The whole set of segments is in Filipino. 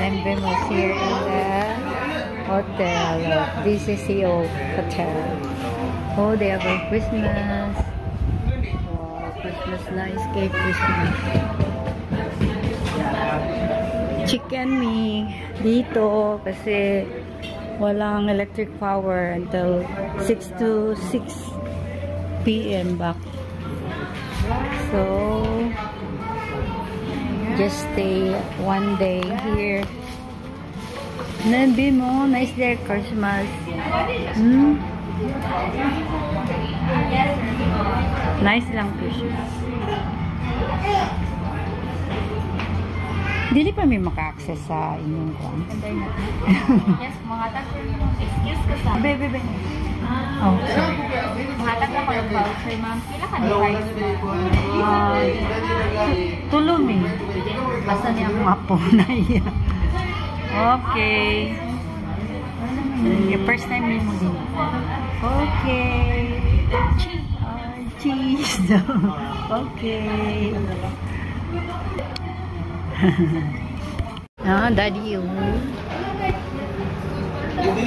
And Ben was here in the hotel, DCCO Hotel. Oh, they have a Christmas. Wow, Christmas, nice cake Christmas. Chicken me dito kasi walang electric power until 6 to 6 p.m. back. So, just stay one day here. Nabi mo, nice there, Christmas. Nice lang Christmas. Dili pa may maka-access sa inyong kwan. Yes, mga tagpo yung excuse ko sa... Bebe. Oh, sorry. Mga tagpo ko yung voucher, ma'am. Pila ka na price mo? Tulong eh. Basta niya ang mapo na iya. Okay. Yung first time mo din. Okay. Cheese. Okay. Daddy yung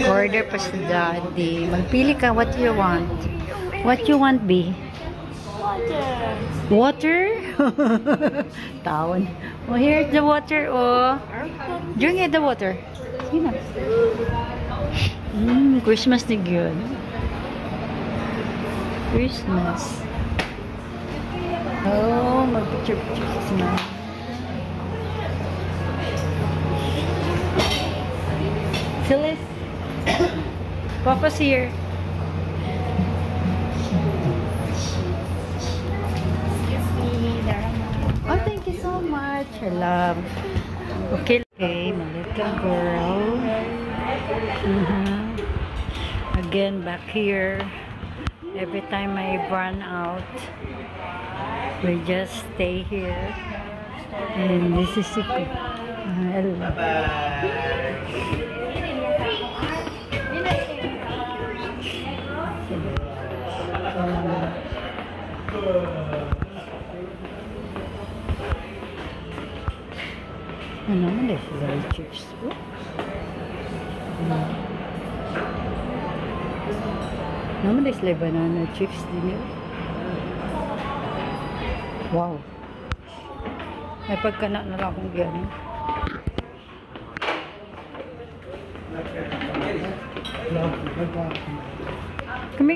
order pa sa daddy. Magpili ka what you want. What you want, B? Water? Tawon. Oh, here's the water, oh. Drink the water. Sige na. Christmas na yun. Christmas. Oh, mag-picture-picture si Mama. Silis. Papa's here. Oh, thank you so much. I love. Okay, my little girl. Again, back here. Every time I run out, we just stay here. And this is it. Hello. Ano naman dahil sila yung chips po? Naman dahil sila banana chips din yun. Wow! May pagkanak na lang akong gano'n. Come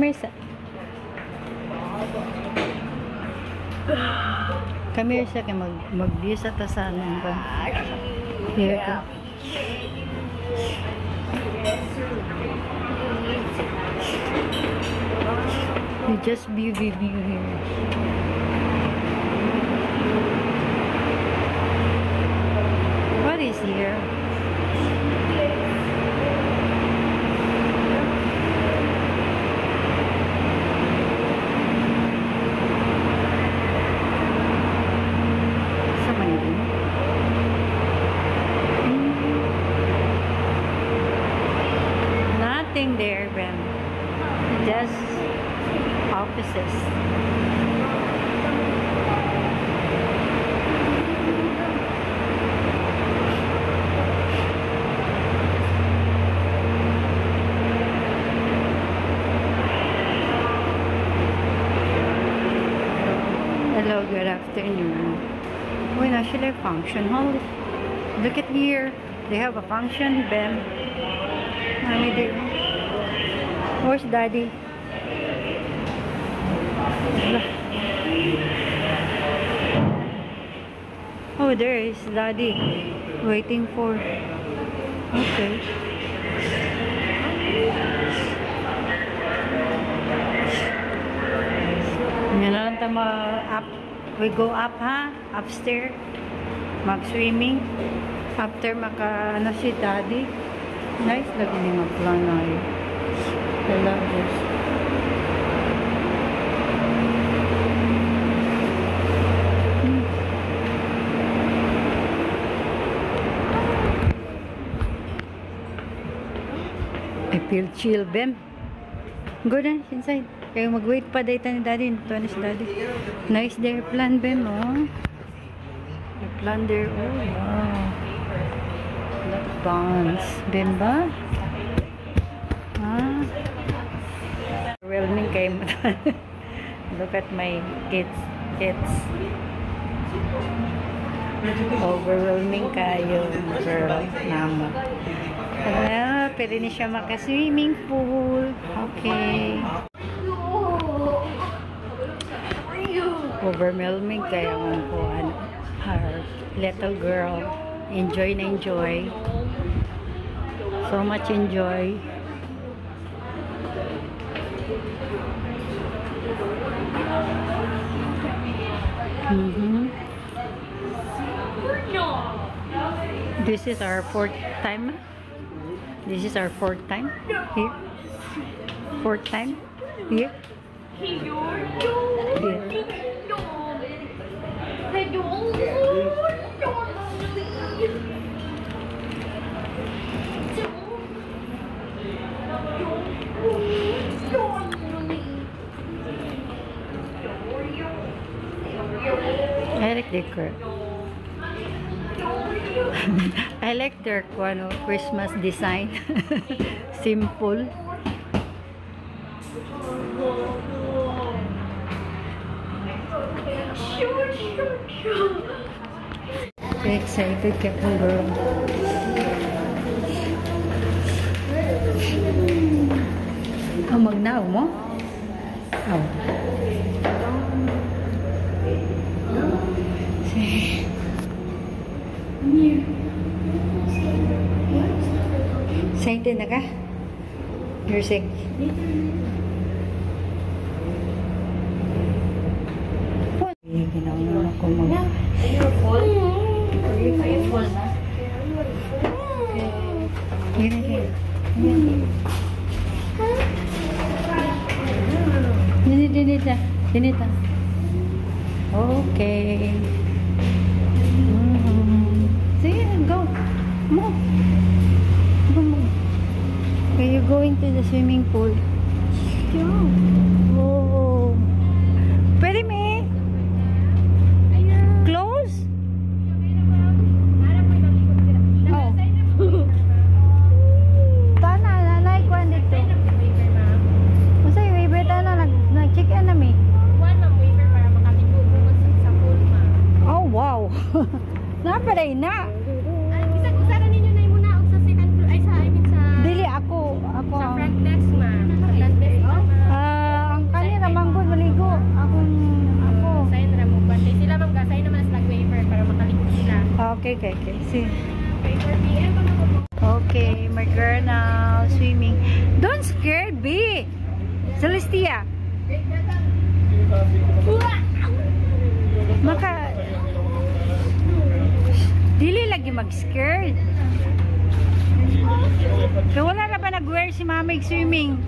here, sa. Come here, sa. Mag-view sa tasanan ba? Here ka. You just view here. What is here? Nothing there, Ben. Just offices. Hello, good afternoon. When actually function hall. Look at here. They have a function, Ben. Mommy, there. Where's Daddy? Oh, there is Daddy. Waiting for. Okay. Yan na lang tayo up. We go up, ha? Upstairs. Mag-swimming. After maka, ano si Daddy. Nice lagi ni mag-plan na yun. I love this. I feel chill, Ben. Go na, inside. Kayo mag-wait pa data ni Daddy. Ito na si Daddy. Nice their plan, Ben, oh. Plunder. Oh, wow. Lot of bonds. Bimba? Huh? Overwhelming kayo mo. Look at my kids. Overwhelming kayo, girl. Mama. Pwede na siya maka-swimming pool. Okay. Overwhelming kaya ang kuhan. Our little girl. Enjoy na enjoy. So much enjoy. This is our fourth time. This is our fourth time here. Fourth time here. I like decor. I like their Christmas design. Simple. Excited ka po, girl. Oh, magnaw mo? Oh. Excited na ka? You're sick. Ginawa ko mag... Dinita. Okay. Sige, go. Move. Go. Okay, you're going to the swimming pool. Oh. Pwede me? Close? Oh. Tana, nanay ko dito. Masay, wait, nag-check in na mi. Oh, wow. Naparay na. Isa ninyo na muna og sa second floor ay sa Dili ako sa front desk ma. Front desk ang kanina manggod maligo. Ako. Sign ra mo bantay sila ma'am gasay naman sa waiver para makaligo sila. Okay. See. Waiver PM pa mo. Okay, my girl now swimming. Don't scare me. Celestia. Dili lagi mag-scared. Kaya wala na ba nag-wear si Mami swimming?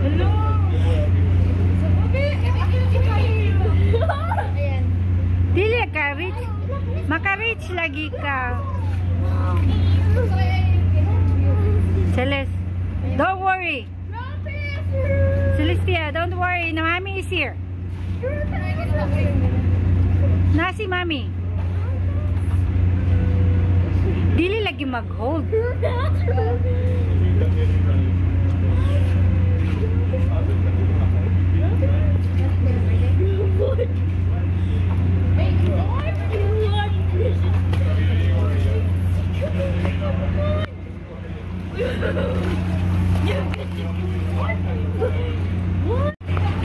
Hello. Dili ka reach. Maka-reach lagi ka. Celeste, don't worry. Celestia, don't worry. Na Mami is here. Na si Mami. Dili lagi mag-hold.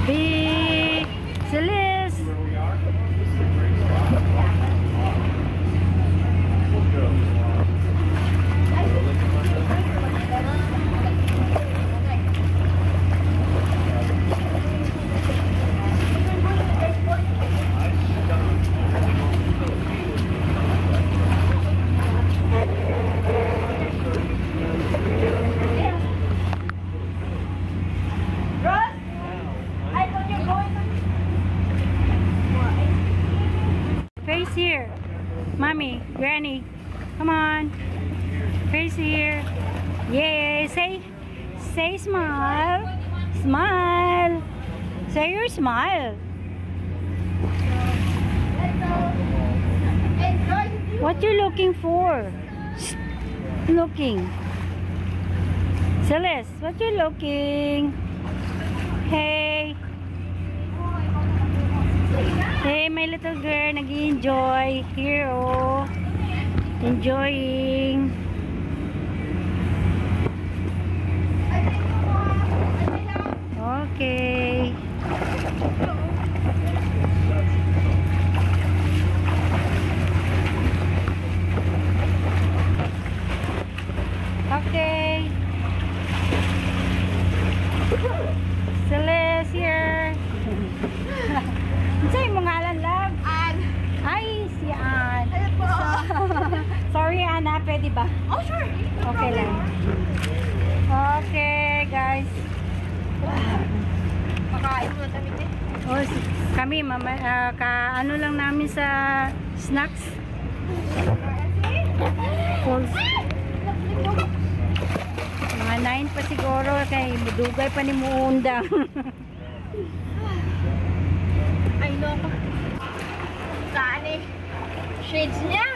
Big Celeste. Face here. Mommy, Granny. Come on. Face here. Yay. Say smile. Smile. Say your smile. What you looking for? Looking. Celeste, what you looking? Hey. Hey, my little girl, nag-enjoy. Here, oh. Enjoying. Okay. Okay. Celeste here. Sa'yo mo ngalan, love? Ann. Ay, si Ann. Ano po? Sorry, Anna. Pwede ba? Oh, sure. Okay lang. Okay, guys. Makain mo kami din. Oh, kami, mama, ano lang namin sa snacks. Falls. Mga 9 pa siguro, kay dugay pa ni Muundang. Ay, no. Saan eh? Shades niya.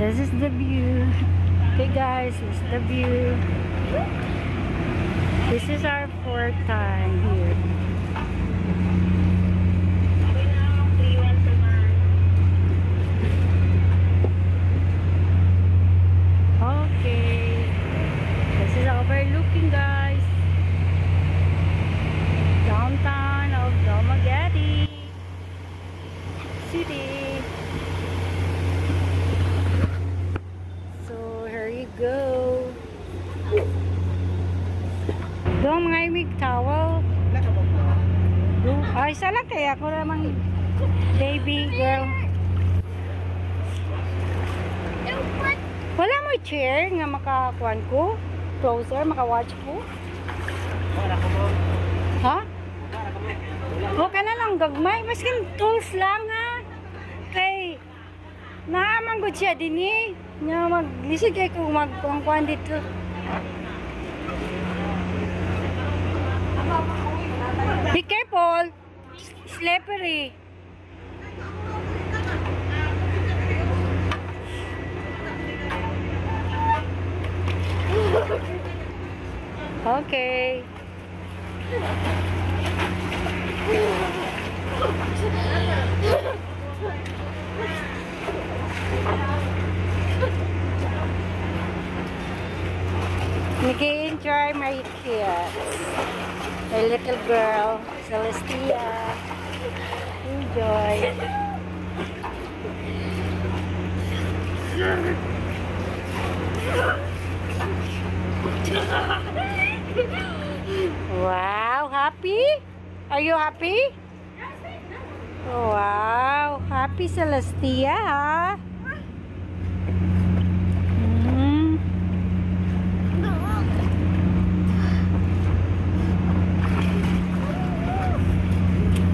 This is the view. Okay guys, this is the view. This is our fourth time here. Okay. This is overlooking, guys. Downtown of Dumaguete City. So here you go. Doon mga imig towel. Ay, isa lang kaya ako namang baby girl. Wala mo chair nga makakuan ko? Closer, makawatch ko? Ha? Huwag ka na lang gagmay. Maskin tools lang ha. Kay naaman ko siya din eh. Nga maglisig kayo kung magkuhan dito. Be careful. Slippery. Okay. Nag-enjoy my kids. My little girl, Celestia. Enjoy. Wow, happy? Are you happy? Wow, happy Celestia, ha?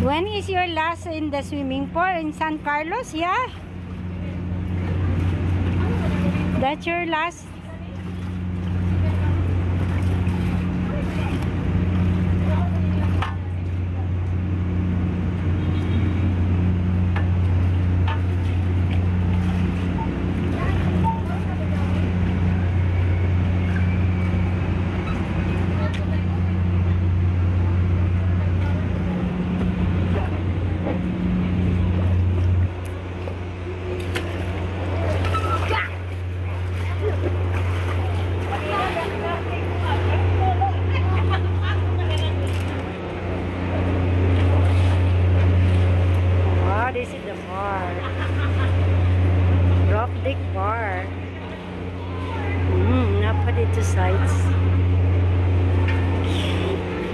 When is your last in the swimming pool in San Carlos? Yeah? That's your last? This is the bar. Rock Dick Bar. Napa dito sites.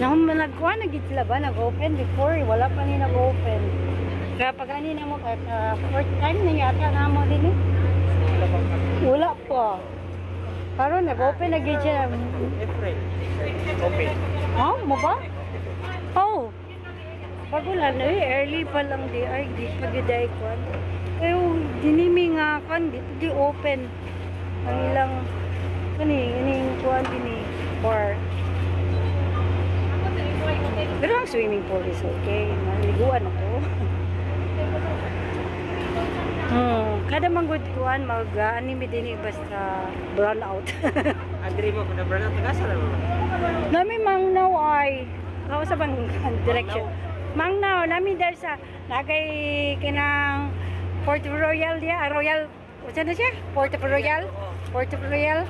Nagkuha, nagitla ba? Nag-open before. Wala pa niya nag-open. Kaya pag kanina mo, fourth time na yata na mo din eh. Wala pa. Pero nag-open na gid siya. April. Open. Oh, mo ba? Oh. Pagulan eh, early pa lang di ay di pagiday kon. Pero dinimi nga kan di open. Ang ilang kani kuan dinhi bar. Pero ang swimming pool is okay. Maliguan ako. Kada manggod kuan mag-anime din basta brown out. Adri mo, kada brand ang tagasa lang mo. Nami mangnaw ay kao sa bang direction. Mangnaw nami dahil sa nagay kinang Port Royal dia, Royal, what's na siya? Port Royal. Port Royal.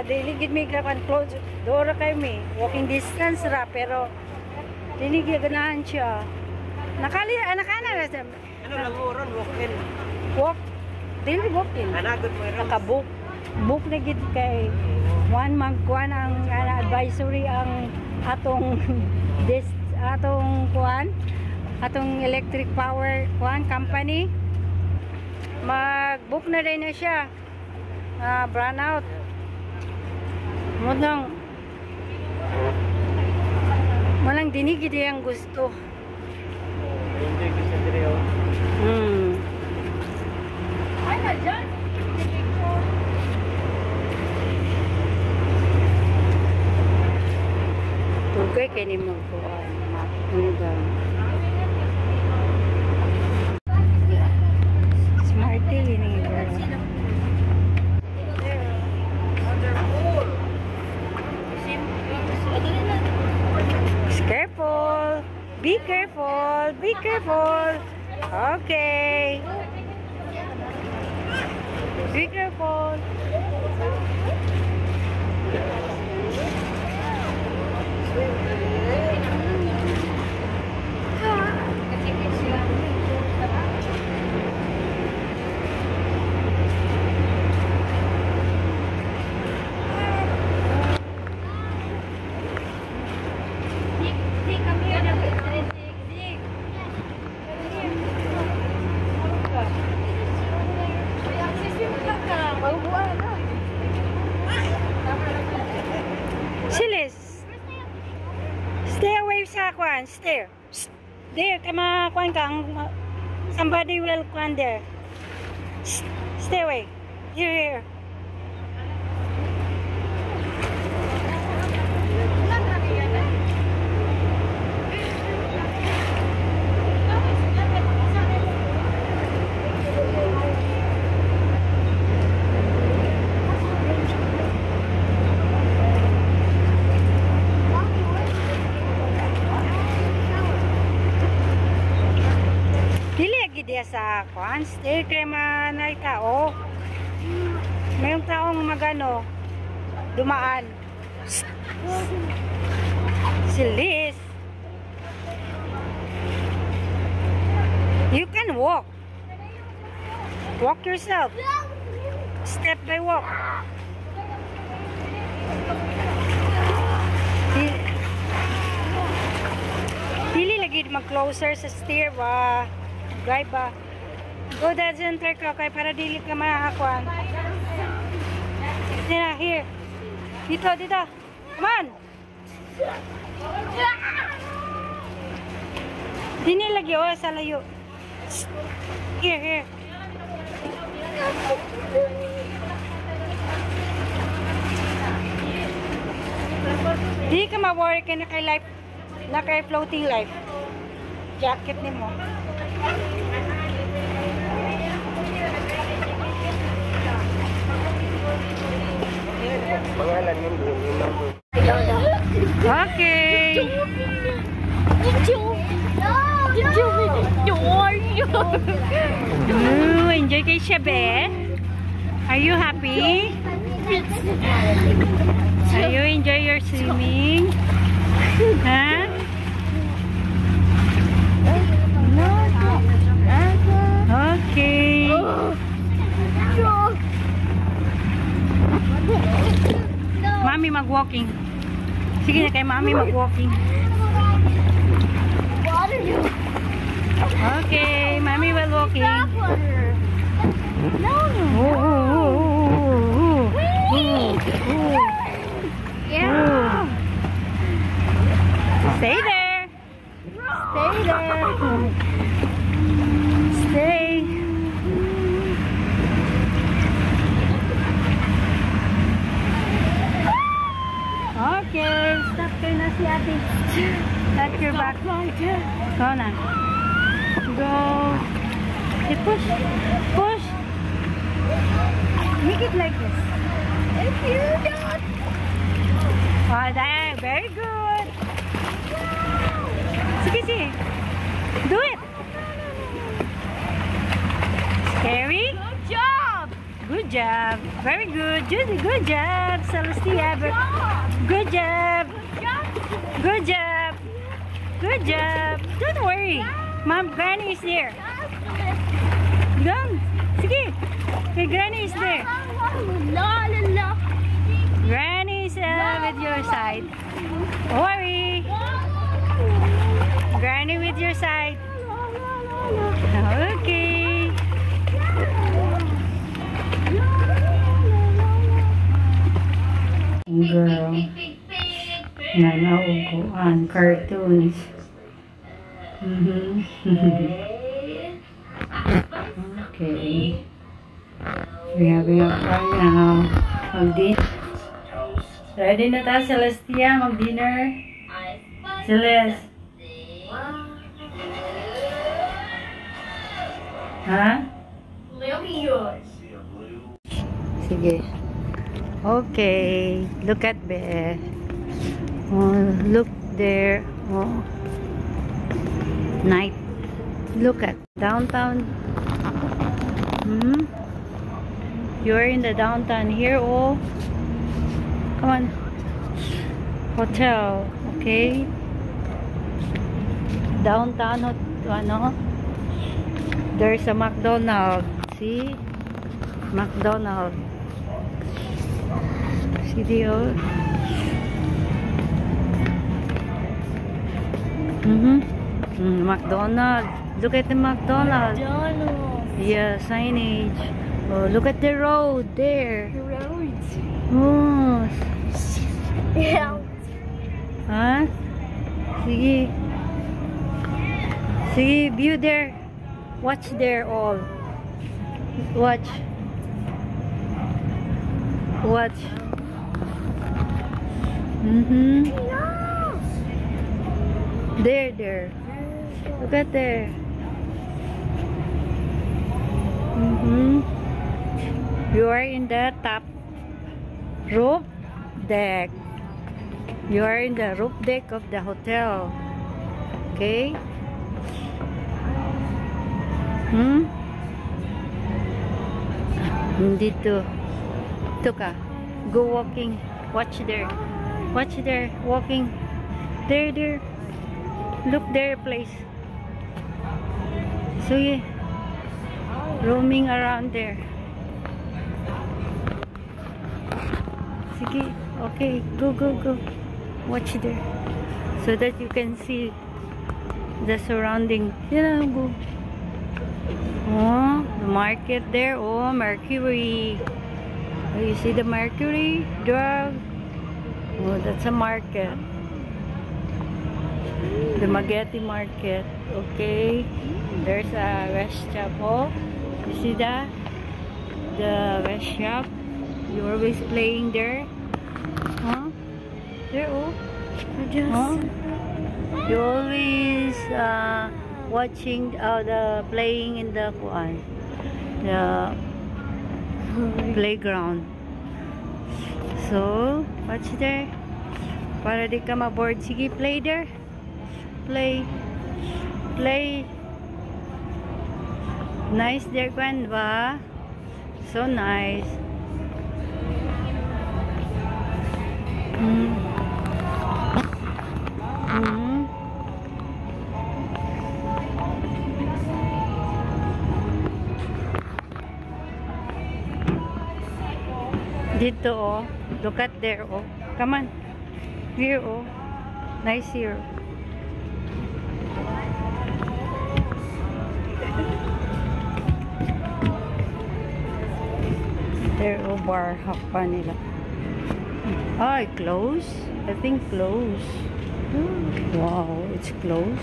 Daily gid mi kan close door kay mi. Walking distance ra pero dili ganahan siya. Nakana na sa Ano lang mo ron, walk-in. walk. Dili walk in. Anagot mo ron. Nakabook. Book na gid kay one magkuan ang advisory ang atong atong kuan atong electric power kuan company mag-book na rin na siya brown out malang dinigid ang gusto. Enjoy ko sa dire. Ay na dyan. Tugay kay ni mo kuan. Smarty ini girl. Careful. Be careful. Be careful. Okay. Be careful. Silis. Stay away sa kwan. Stay. There, kama kwan ka. Somebody will kwan there. Stay away. Here. Dia sa kwan, stay kay manay tao. Mayroong taong magano dumaan. Silis. You can walk. Walk yourself. Step by walk. Dili lagi mag-closer sa stair ba. Drive ba? Go that center ka kay para dili ka makakuan. Here. Dito. Come on. Dini lagi sa layo. Here. Di ka ma-worry ka na kay life, na kay floating life. Jacket ni mo. Pangalan mo yung number. Okay. Enjoy kayo siya, be? Are you happy? Are you enjoy your swimming? Huh? Okay. Mami mag-walking. Sige na kay Mami mag-walking. Okay, Mami will walking. No. Yeah. Stay there. Stay there. Stay. Okay, stop kayo na si ate. At your back. Go na. Go. Okay, push. Push. Make it like this. If you don't. Oh, there. Very good. Sige, sige. Do it. Scary? Good job! Good job. Very good. Judy, good job. Celestia. Good job. Good job. Good job. Don't worry. Mom, Granny is there. Come. Sige. Okay, Granny is there. La la la. Granny is with your side. Don't worry. Granny with your side. Okay. Girl. Na nauguan. Cartoons. Okay. We're having a fun now. Mag-dinner. Ready na tayo, Celestia? Mag-dinner? Celeste. Ha? Sige. Okay. Look at Beth. Oh, look there. Oh. Night. Look at downtown. You're in the downtown here. Oh. Come on. Hotel. Okay. Downtown. Ano? There's a McDonald's. See? McDonald's. See the McDonald's. Look at the McDonald's. Yeah, signage. Oh, look at the road there. The roads. Oh. Yeah. Huh? Sige. Sige, view there. Watch there all. Watch. Watch. There. Look at there. You are in the top roof deck. You are in the roof deck of the hotel. Okay? Dito. Ito ka. Go walking. Watch there. Watch there. Walking. There. Look there, place. So yeah. Roaming around there. Sige. Okay. Go. Watch there. So that you can see the surrounding. Go. Oh, the market there. Oh, Mercury. Oh, you see the Mercury drug? Oh, that's a market. The Mageti market. Okay. There's a rest shop. Oh, you see that? The rest shop. You always playing there. Huh? There. Oh. Huh? You always watching the playing in the playground. So watch there para di ka ma-bored. Sige, play there. Play nice there, Gwen, ba? So nice. Dito, oh. Look at there, oh. Come on. Here, oh. Nice here. There, oh, bar. Hapa nila. Oh, close? I think close. Wow, it's close.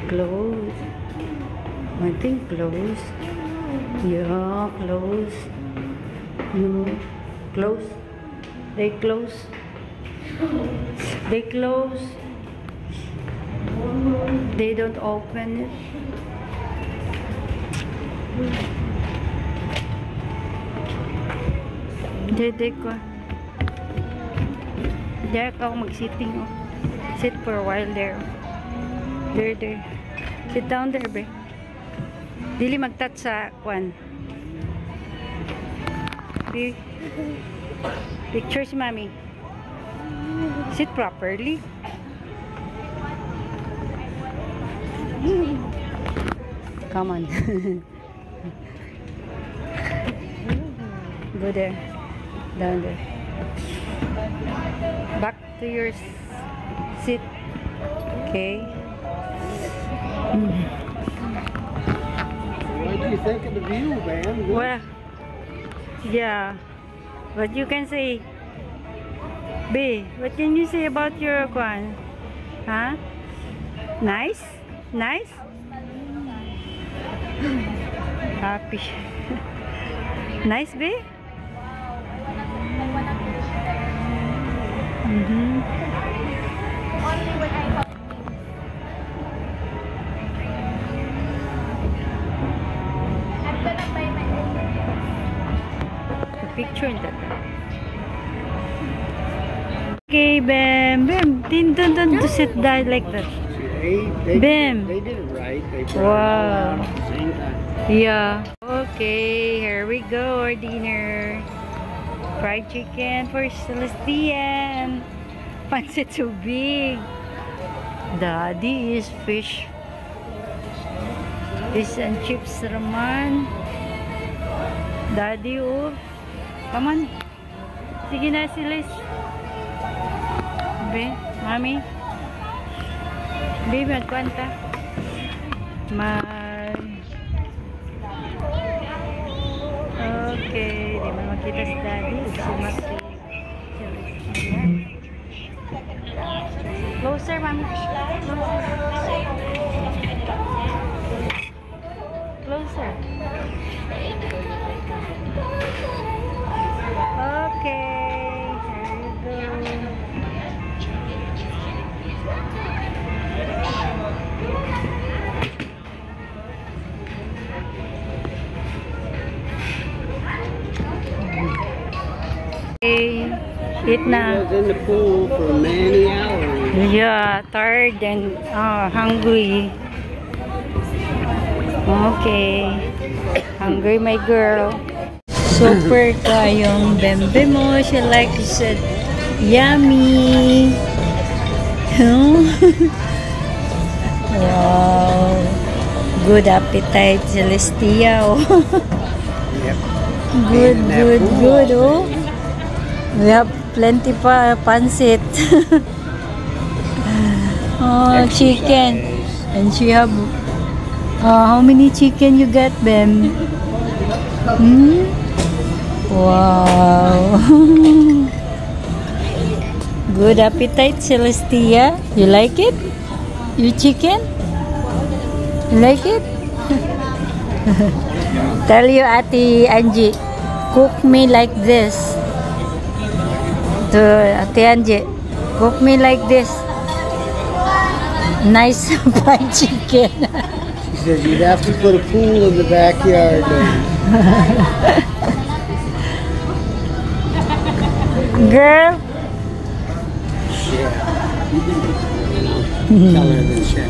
Close. I think close. Yeah, close. No. Close. They close. They close. They don't open it. Dede ko. Diyan ako mag-sitting. Oh. Sit for a while there. There. Sit down there, be. Dili mag-touch sa kwan. Picture si Mami. Sit properly. Come on. Go there. Down there. Back to your seat. Okay. What do you think of the view, man? Well, yeah. What you can say? B, what can you say about your kwan? Huh? Nice? Nice? Happy. Nice, B? Picture in that. Okay, Bam. Bam, don't to sit down like that. Bam. They did it right. They Wow. brought it all out at the same time. Yeah. Okay, here we go. Our dinner. Fried chicken for Celestia and pancit too big. Daddy is fish. Fish and chips naman. Daddy, oh. Come on. Sige na, Silis. Be, Mami. Be, magkwanta. Okay, di mo makita si Daddy. Sumati. Closer, Mami. Closer. Okay, here you go. Okay, eat I na. was in the pool for many hours. Yeah, tired and hungry. Okay. Hungry, my girl. Super kayong bembe mo. She like you said, yummy. Wow. Good appetite, Celestia. Oh. Yep. Good, And that good, pool good. all Oh. We have plenty pancit. Oh, chicken. Exercise. And she have how many chicken you get, Bem? Wow. Good appetite, Celestia. You like it? You chicken? You like it? Tell you, Ate Angie, cook me like this. To Ate Angie, cook me like this. Nice fried chicken. He says you'd have to put a pool in the backyard. Girl. Yeah. Color than shit.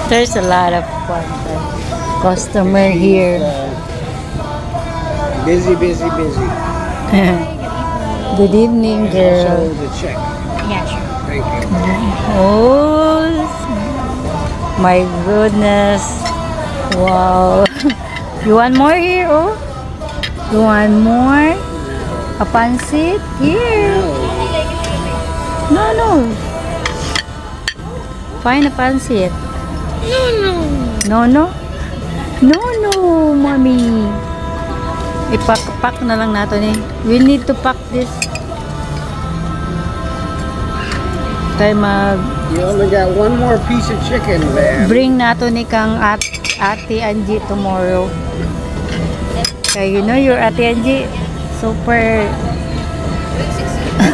There's a lot of customer here. Busy. Good evening, Also girl. the check. Yeah, sure. Thank you. Oh, my goodness. Wow. You want more here, oh? You want more? A pancit? Here. No. Find a pancit. No, mommy. Ipak-pack na lang natin eh. We need to pack this. Kay mag You only got one more piece of chicken, man. bring nato ni kang Ate Angie tomorrow. Kay you know your Ate Angie super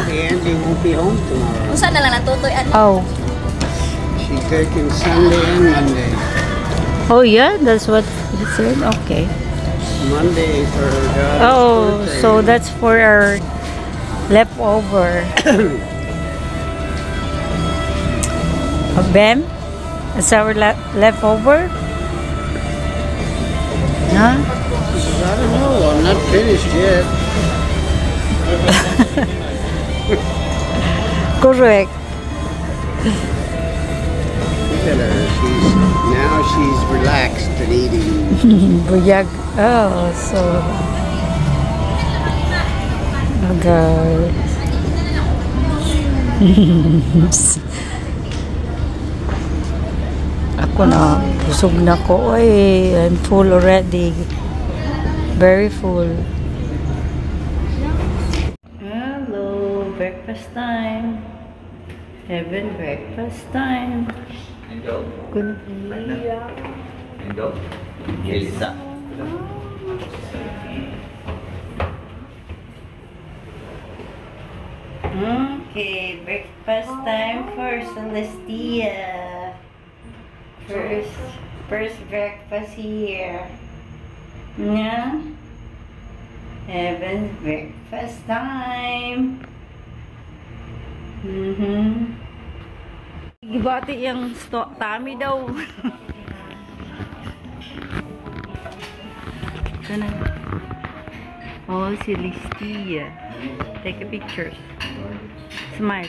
The Andy won't be home tomorrow. Usa na lang natutoy ano. oh. She's taking Sunday and Monday. Oh yeah, that's what it said. Okay. Monday for her daughter's Oh, birthday. so that's for our leftover. Bem? That's our leftover? Huh? She says, I don't know, I'm not finished yet. Correct. Look at her. She's relaxed and eating. Buyag. Oh, so. Okay. Ako na, busog na ko. Oy, I'm full already. Very full. Hello, breakfast time. Heaven, breakfast time. Good. Elsa. Okay, breakfast time for Celestia. First breakfast here. Yeah. Heaven's breakfast time. Gibati yung tummy daw. Sana. Oh, Celestia. Take a picture. Smile.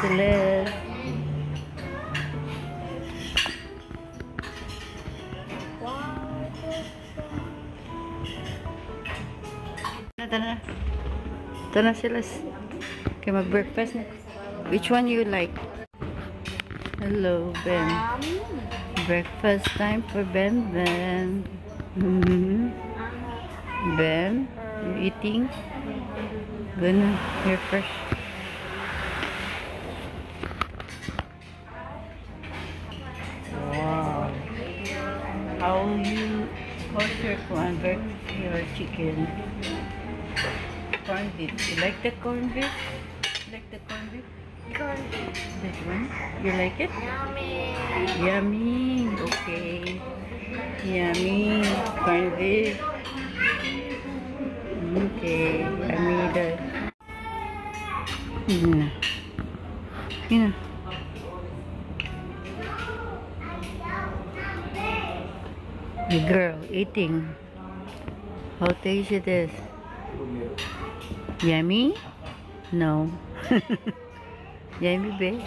Celeste. Tara. Tara sila. Okay, mag-breakfast na. Which one you like? Hello, Ben. Breakfast time for Ben. Ben, you eating? Good. You're fresh. Wow. How's your chicken? Corned beef. You like the corned beef? Like the corned beef? That one? You like it? Yummy. Okay. Yummy. Corned beef. Okay. Yummy. Yun. The girl eating. How tasty it is? Yummy? No. Yummy, babe.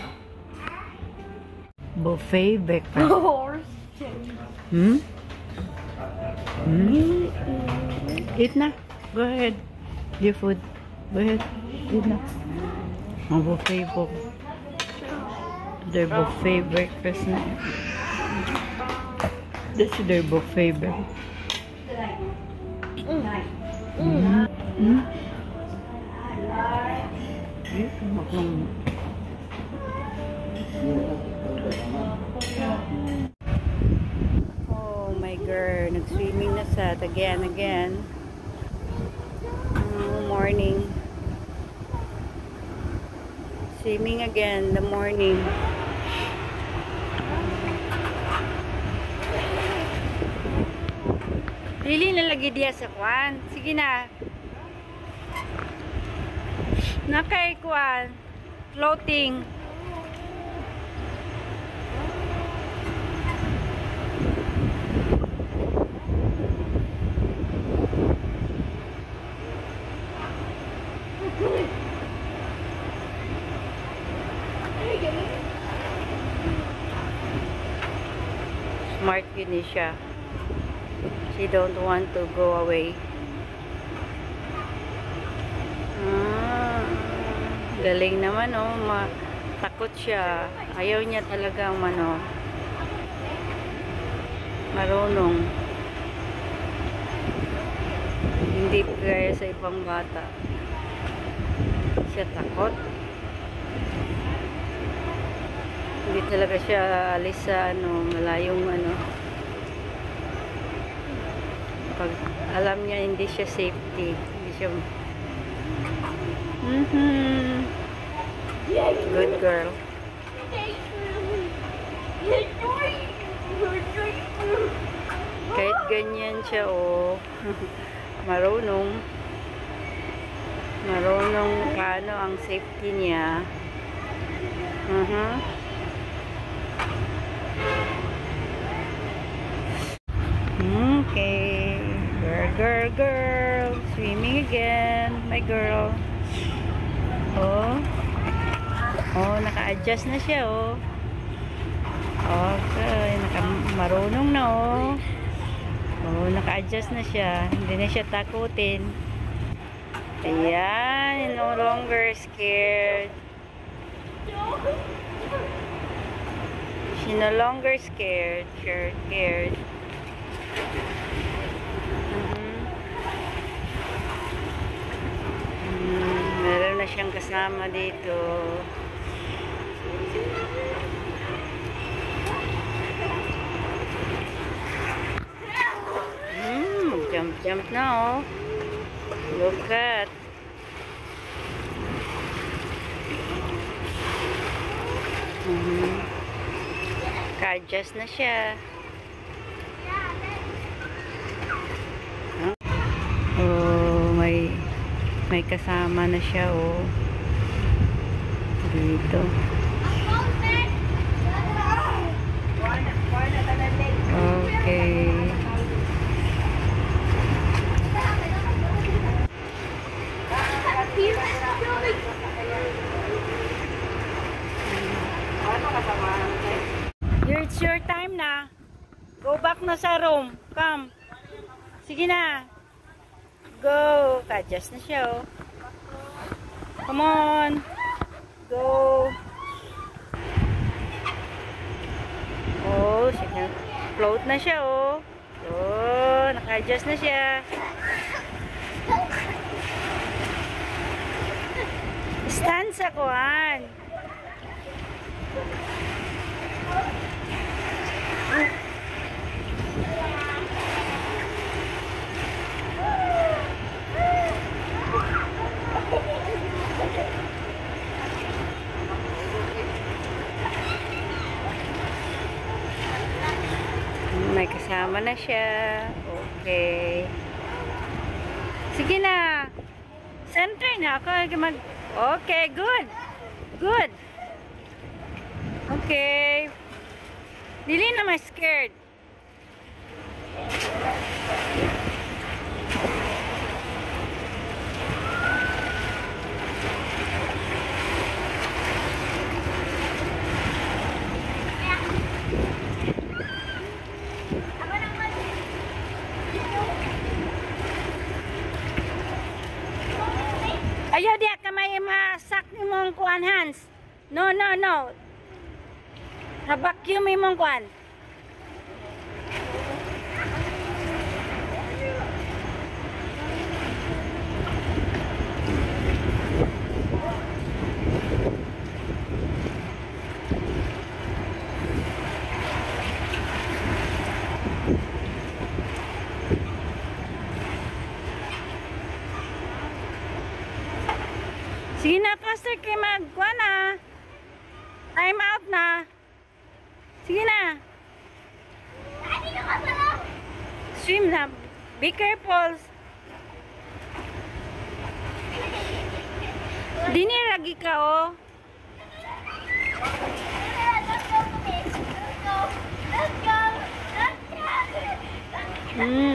Buffet breakfast. Eat na. Go ahead. Your food. Go ahead. Eat na. Ang buffet po. Their buffet breakfast na. This is their buffet breakfast. Oh my girl, nag-swimming na sa again. Morning. Swimming again in the morning. Lili nalagi diya sa kwan. Sige na. Nakay kwan. Floating. Smart yun siya. She don't want to go away. Galing naman oh, takot siya. Ayaw niya talagang Marunong. Hindi gaya sa ibang bata. Siya takot. Hindi talaga siya alis sa malayong pag alam niya hindi siya safety. Hindi siya good girl. Kahit ganyan siya, marunong paano ang safety niya. Okay, girl, swimming again, my girl. Naka-adjust na siya, Okay, marunong na, naka-adjust na siya. Hindi na siya takutin. Ayan, no longer scared. She no longer scared. Meron na siyang kasama dito. Jump na, Look at. Ka-adjust na siya. May kasama na siya, dito. Okay. It's your time na. Go back na sa room. Come. Sige na. Go. Ka-adjust na siya, Come on. Go. Siya. Float na siya, naka-adjust na siya. Stand sa kuhan. May kasama na siya. Okay. Sige na. Center na ako. Okay, good. Good. Okay. Dili na ma-scared. Ayaw diya ka may masak ni mong kuan hands. No. Na-vacuum mong kuan. Sige na, faster kay magkuha na. Time out na. Sige na. Swim na. Be careful. Dini lagi ka,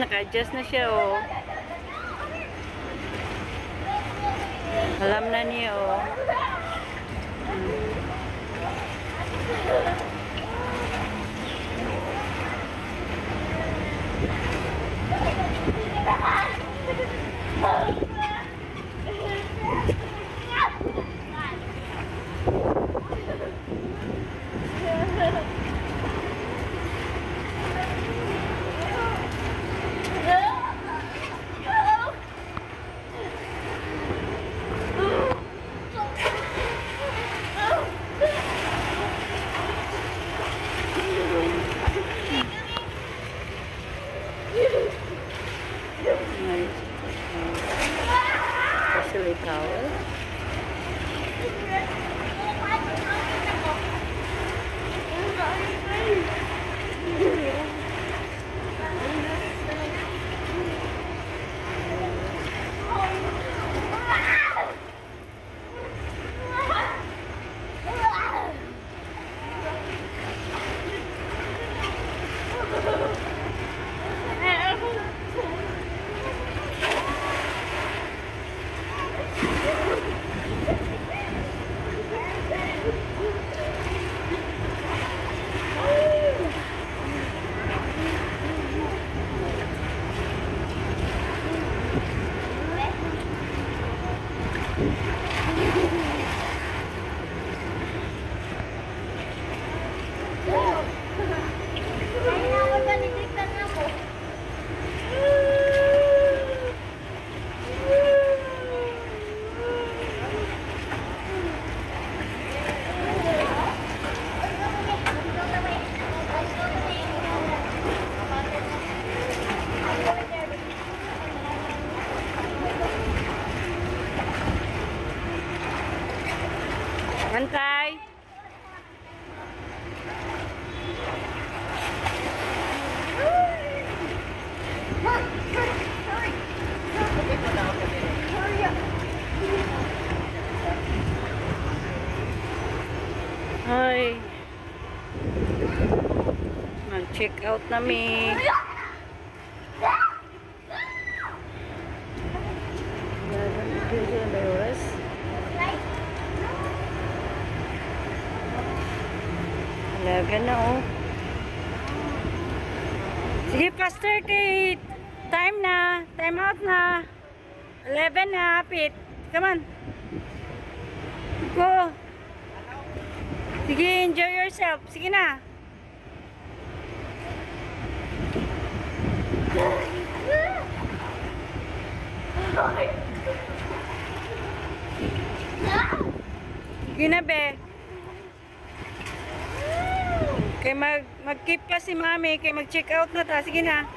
Naka-adjust na siya, Alam na niya, Gantay. Ay. Mag-check out namin. Alaga na oh. Sige, faster kay time na. Time out na. 11 na, hapit. Come on. Go. Sige, enjoy yourself. Sige na. Sige na, be. Kay mag-keep pa si mami. Kay mag-check out na ta. Sige na.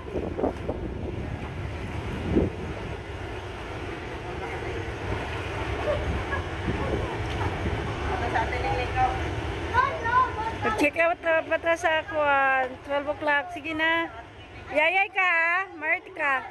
Mag-check out na pa ta sa ako. 12 o'clock. Sige na. Yayay ka ha. Mart ka.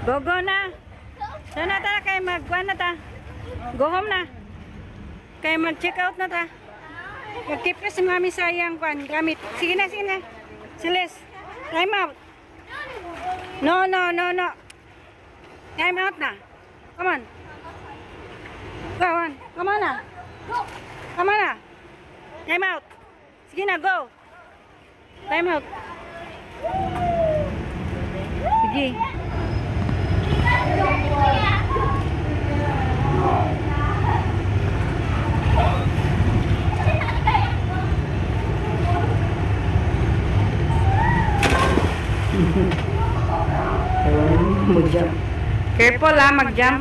Go na. Sana ta kay magkuan na ta. Go home na. Kay mag-check out na ta. Mag-keep ka si mami sayang kuan gamit. Sige na, sige na. Siles. Time out. No. Time out na. Come on. Go on. Come on na. Come on na. Time out. Sige na, go. Time out. Sige. Mag-jump. Careful ha, mag-jump.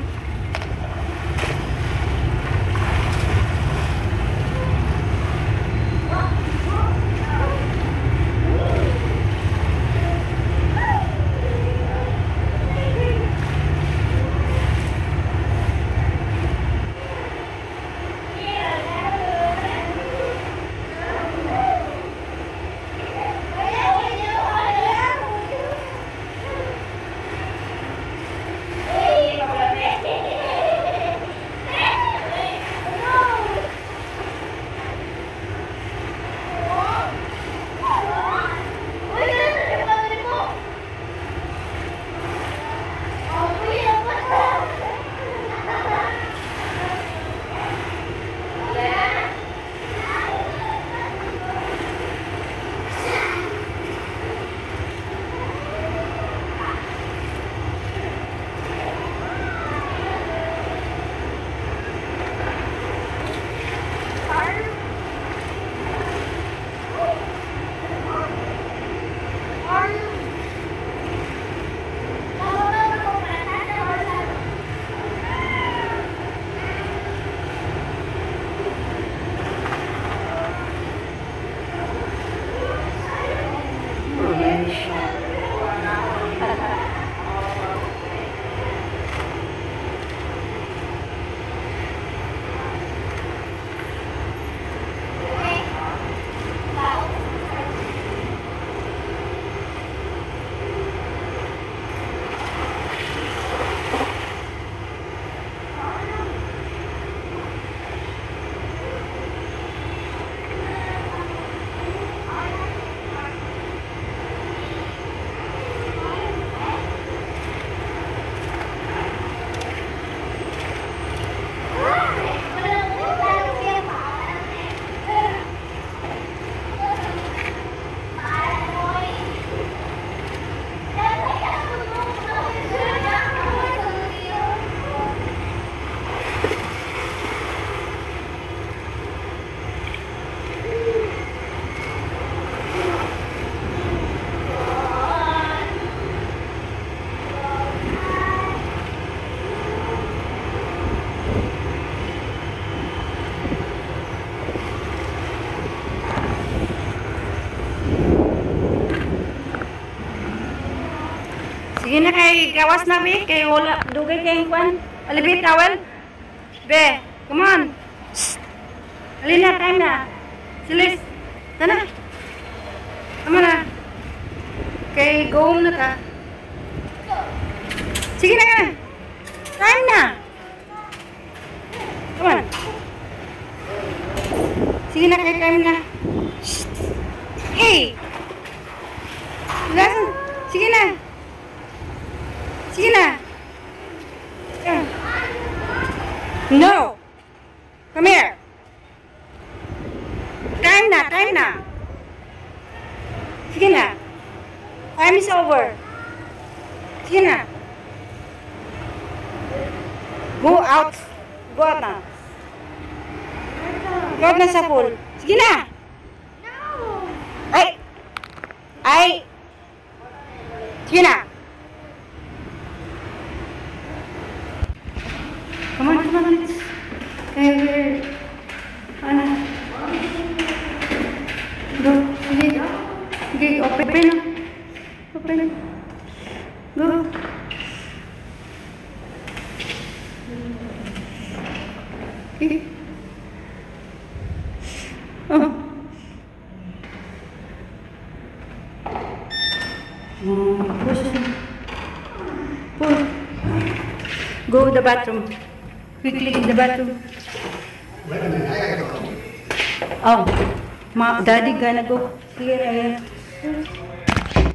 Sige na kay gawas na, be. Kay wala. Dugay kay kwan. Alibit, tawel. Be, come on. Shh. Alina, time na. Silis. Tana. Tama na. Kay go home na ka. Sige na ka. Time na. Come on. Sige na kay time na. Shh. Hey. Lasan. Sige na. Sige na. No. Come here. Time na, time na. Sige na. Time is over. Sige na. Go out. Go out na. Go out na sa pool. Sige na. Ay. Ay. Sige na. Come on, come on. Okay. Ano? Go. Sige. Sige, open na. Open na. Go. Okay. Oh. Push. Push. Go to the bathroom. Quickly in the bathroom. Wait a minute, I gotta go. Oh, daddy gonna go. Here,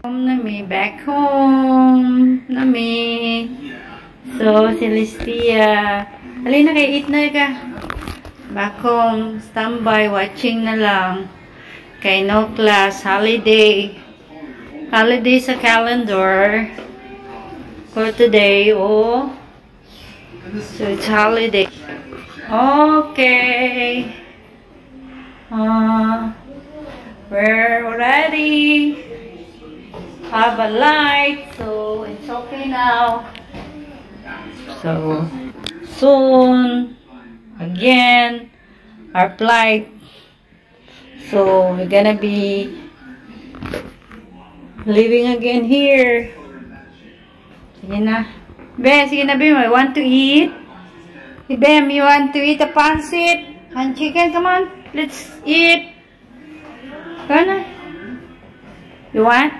home na me, back home na me. So, Celestia. Halina kay eat na ka. Back home, standby, watching na lang. Kay no class, holiday. Holiday sa calendar. For today, oh. So it's holiday. Okay. We're ready. Have a light, so it's okay now. So soon, again, our flight. So we're gonna be living again here. Sige na. Be, sige na, Be. I want to eat. Bem, you want to eat a pancit and chicken? Come on, let's eat. Go na. You want?